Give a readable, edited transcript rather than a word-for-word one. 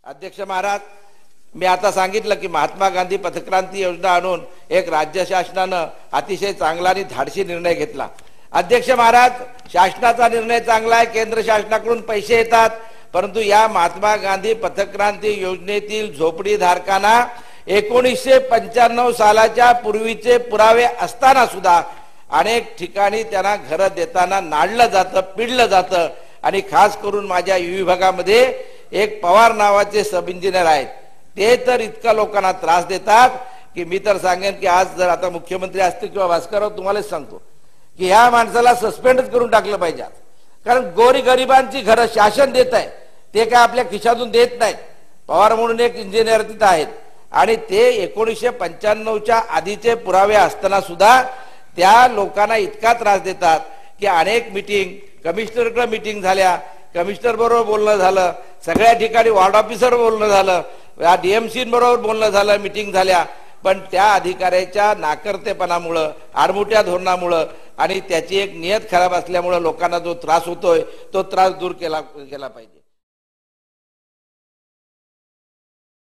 अध्यक्ष महाराज, मी आता सांगितलं की महात्मा गांधी पथक्रांती योजना आणून एक राज्य शासनानं अतिशय चांगला आणि धाडसी निर्णय घेतला। अध्यक्ष महाराज, शासनाचा निर्णय चांगला आहे, केंद्र शासनाकडून पैसे येतात, परंतु या महात्मा गांधी पथक्रांती योजनेतील झोपडीधारकांना 1995 सालाच्या पूर्वीचे पुरावे असताना सुद्धा अनेक ठिकाणी त्यांना घर देताना नाडलं जातं, पिडलं जातं। आणि खास करून माझ्या विभागामध्ये एक पवार नावाचे सब इंजिनियर आहेत, ते तर इतका लोकांना त्रास देतात की मी तर सांगेन की आज जर आता मुख्यमंत्री असतील किंवा भास्करराव तुम्हालाच सांगतो की ह्या माणसाला सस्पेंडच करून टाकलं पाहिजे, कारण गोरगरिबांची घरं शासन देत आहे, ते काय आपल्या खिशातून देत नाहीत। पवार म्हणून एक इंजिनियर तिथं आहेत आणि ते 1995च्या आधीचे पुरावे असताना सुद्धा त्या लोकांना इतका त्रास देतात की अनेक मीटिंग, कमिशनरकडे मीटिंग झाल्या, कमिशनर बरोबर बोलणं झालं, सगळ्या ठिकाणी वार्ड ऑफिसर बोलणं झालं, डीएमसी बरोबर बोलणं झालं, मीटिंग झाल्या, पण त्या अधिकाऱ्याच्या नाकर्तेपणामुळं, आडमुठ्या धोरणामुळं आणि त्याची एक नियत खराब असल्यामुळं लोकांना जो त्रास होतोय तो त्रास दूर केला पाहिजे।